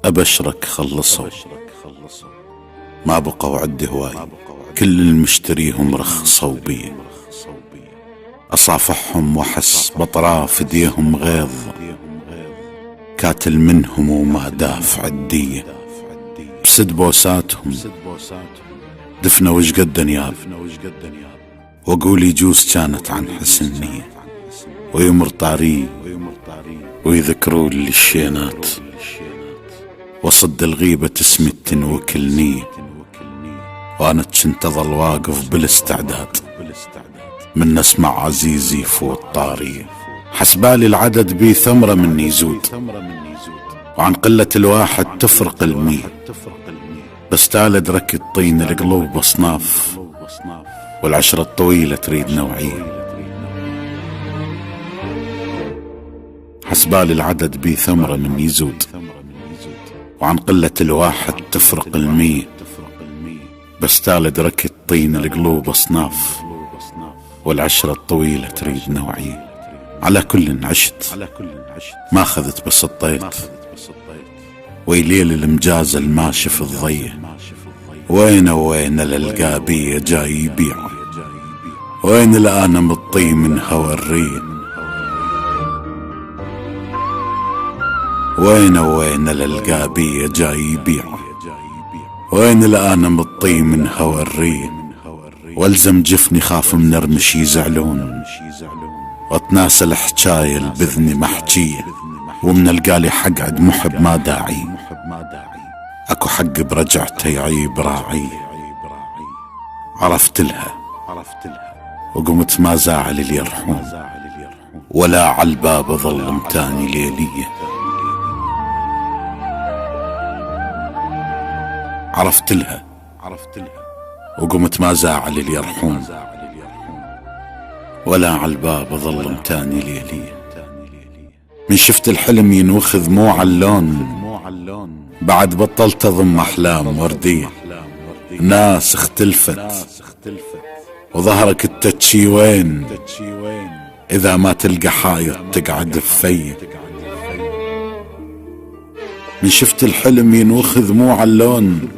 أبشرك خلصوا، ما بقوا عندي هواي، كل المشتريهم رخصوا بي. أصافحهم وأحس بأطراف ايديهم غيظ، كاتل منهم وما دافع الدية. بسد بوساتهم دفنوا وش قد نياب، وأقول يجوز كانت عن حسن نية، ويمر طاري ويذكروا لي الشينات، وصد الغيبة تسمي التنوكل نية. وأنا كنت أظل واقف بالاستعداد من نسمع عزيزي يفوت طاري. حسبالي العدد بي ثمرة مني يزود، وعن قلة الواحد تفرق المية. بس تعال ادرك الطين القلوب أصناف، والعشرة الطويلة تريد نوعية. حسبالي العدد بي ثمرة مني يزود، وعن قلة الواحد تفرق المية. بس تعال ادرك الطين القلوب أصناف، والعشرة الطويلة تريد نوعية. على كل عشت ما أخذت بس الطيت، ويليل المجاز الماشي في الضية. وين للقابية جاي يبيعه، وين الآن مطي من هوى الرية. وين للقابية جاي يبيعه، وين الآن مطي من هوى الرية. والزم جفني خاف من رمش يزعلون، واتناسى الحجاية البذني محجية. ومن القالي حق عد محب ما داعي، اكو حق برجعته يعيب راعي. عرفت لها وقمت ما زاعل اللي يرحون، ولا عالباب ظل متاني ليلية. عرفت لها وقمت ما زاعل اللي يرحون، ولا عالباب ظل متاني ليلية. من شفت الحلم ينوخذ مو عاللون، بعد بطلت اضم احلام وردية. ناس اختلفت وظهرك التتشي وين، اذا ما تلقى حايط تقعد فيه. من شفت الحلم ينوخذ مو عاللون،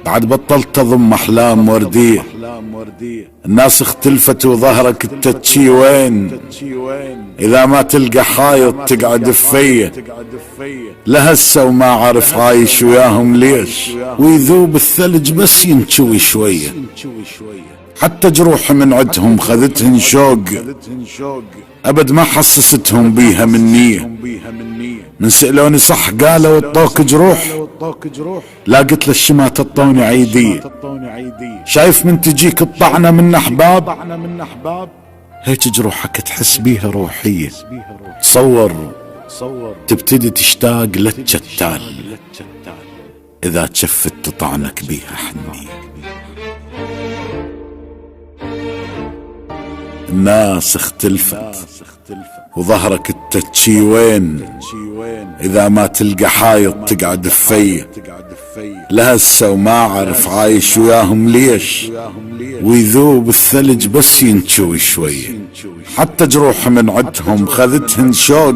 بعد بطلت اضم احلام وردية. الناس اختلفت وظهرك التتشي وين، اذا ما تلقى حايط تقعد فيه. لهسه وما عارف عايش وياهم ليش، ويذوب الثلج بس ينشوي شوية. حتى جروح من عدهم خذتهن شوق، ابد ما حسستهم بيها من نية. من سألوني صح قالوا الطوك جروح، لا قلت للشمات الطوني عيدية. شايف من تجيك الطعنة من احباب، هيك جروحك تحس بيها روحية. تصور تبتدي تشتاق للشتال، اذا تشفت تطعنك بيها حنية. الناس اختلفت وظهرك التتشي وين، اذا ما تلقى حايط تقعد فيه. لهسه وما عارف عايش وياهم ليش، ويذوب الثلج بس ينشوي شوية. حتى جروح من عدهم خذتهن شوق،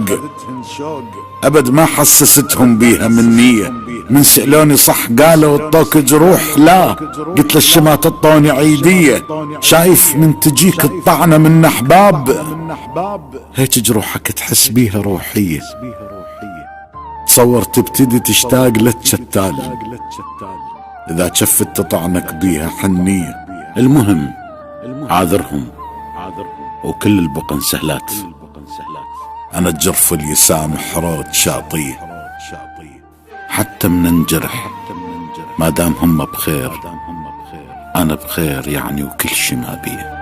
ابد ما حسستهم بيها من نية. من سألوني صح قالوا الطوك جروح، لا قلت للشمات الطوني عيدية. شايف من تجيك الطعنة من احباب، هيك جروحك تحس بيها روحية. تصور تبتدي تشتاق للشتال، اذا شفت تطعنك بيها حنية. المهم عاذرهم وكل البقن سهلات، انا الجرف اللي يسامح رود شاطيه. حتى من انجرح ما دام هم بخير، انا بخير يعني، وكل شي ما بيه.